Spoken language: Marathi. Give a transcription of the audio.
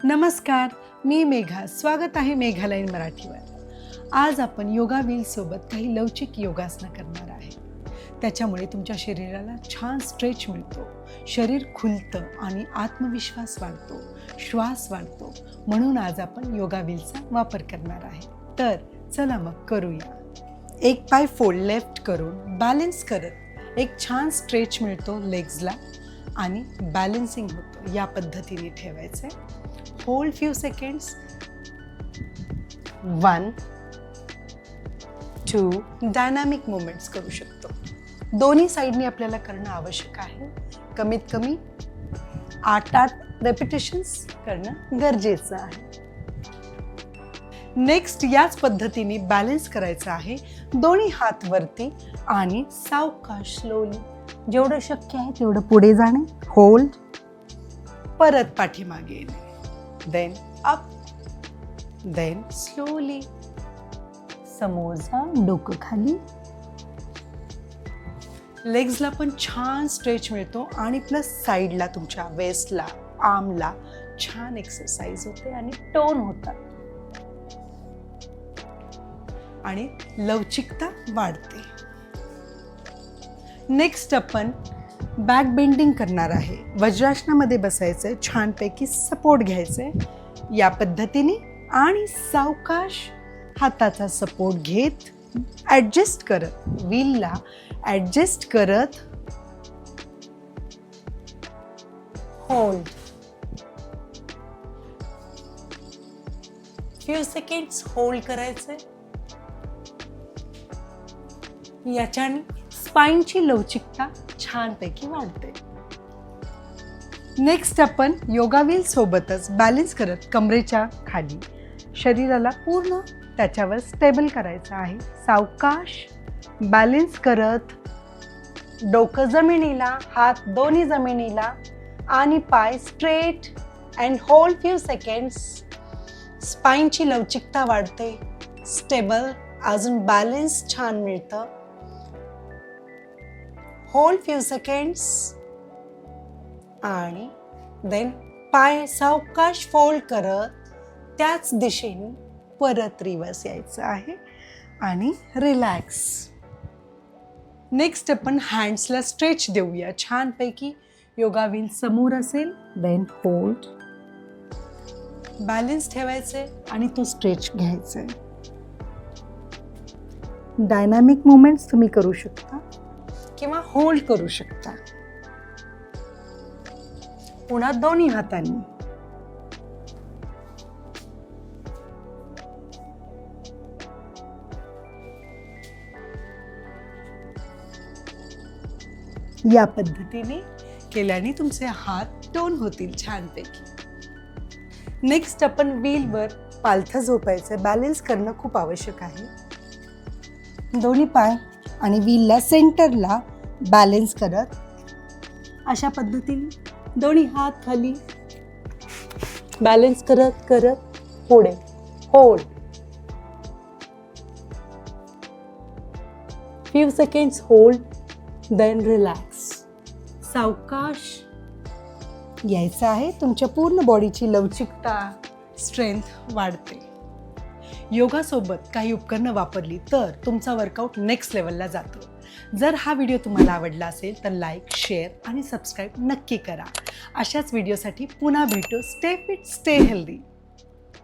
नमस्कार, मी मेघा. स्वागत आहे मेघालाईन मराठीवर. आज आपण योगा व्हील सोबत काही लवचिक योगासनं करणार आहे. त्याच्यामुळे तुमच्या शरीराला छान स्ट्रेच मिळतो, शरीर खुलतं आणि आत्मविश्वास वाढतो, श्वास वाढतो. म्हणून आज आपण योगा व्हीलचा वापर करणार आहे. तर चला मग करूया. एक पाय फोल्ड लेफ्ट करून बॅलन्स करत एक छान स्ट्रेच मिळतो लेग्सला आणि बॅलन्सिंग होतं. या पद्धतीने ठेवायचं आहे. Hold few seconds. 1 2 dynamic movements करू शकतो. दोन्ही साईडनी आपल्याला करणं आवश्यक आहे. कमीत कमी 8 रेपिटेशन्स करणं गरजेचं आहे. नेक्स्ट याच पद्धतीने बॅलन्स करायचं आहे. दोन्ही हात वरती आणि सावकाश स्लोली जेवढं शक्य आहे तेवढं पुढे जाणे. होल्ड, परत पाठीमागे येणे. देन अप, देन स्लोली समोर जा, डोकं खाली. लेग्सला पण छान स्ट्रेच मिळतो आणि प्लस साईडला तुमच्या वेस्टला, आर्मला छान एक्सरसाइज होते आणि टोन होतात आणि लवचिकता वाढते. नेक्स्ट आपण बॅक बेंडिंग करणार आहे. वज्रासनामध्ये बसायचं आहे. छानपैकी सपोर्ट घ्यायचे या पद्धतीने आणि सावकाश हाताचा सपोर्ट घेत ॲडजस्ट करत, व्हीलला ॲडजस्ट करत होल्ड. फ्यू सेकंड्स होल्ड करायचे. याच्याने स्पाइनची लवचिकता छानपैकी वाढते. नेक्स्ट आपण योगा व्हील सोबतच बॅलन्स करत कमरेच्या खाली शरीराला पूर्ण त्याच्यावर स्टेबल करायचं आहे. सावकाश बॅलन्स करत डोकं जमिनीला, हात दोन्ही जमिनीला आणि पाय straight and hold few seconds. स्पाइनची लवचिकता वाढते, स्टेबल, अजून बॅलन्स छान मिळतं. होल्ड फ्यू सेकंड्स आणि देन पाय सावकाश फोल्ड करत त्याच दिशेने परत रिवर्स यायचं आहे आणि रिलॅक्स. नेक्स्ट आपण हँड्सला स्ट्रेच देऊया छानपैकी. योगा व्हील समोर असेल. देन होल्ड, बॅलन्स ठेवायचे आणि तो स्ट्रेच घ्यायचे. डायनामिक मुवमेंट्स तुम्ही करू शकता किंवा होल्ड करू शकता. पुन्हा दोन्ही हातांनी. या पद्धतीने केल्याने तुमचे हात टोन होतील छानपैकी. नेक्स्ट आपण व्हीलवर पालथं झोपायचं. बॅलन्स करणं खूप आवश्यक आहे. दोन्ही पाय आणि व्हीलला सेंटरला बॅलन्स करत अशा पद्धतीने दोन्ही हात खाली बॅलन्स करत करत पुढे hold. Few seconds hold, then relax. सावकाश यायचं आहे. तुमच्या पूर्ण बॉडीची लवचिकता, स्ट्रेंथ वाढते. योगासोबत काही उपकरणं वापरली तर तुमचा वर्कआउट नेक्स्ट लेवलला जातो. जर हा व्हिडिओ तुम्हाला आवडला असेल तर लाईक, शेअर आणि सबस्क्राईब नक्की करा. अशाच व्हिडिओसाठी पुन्हा भेटू. Stay fit, stay healthy.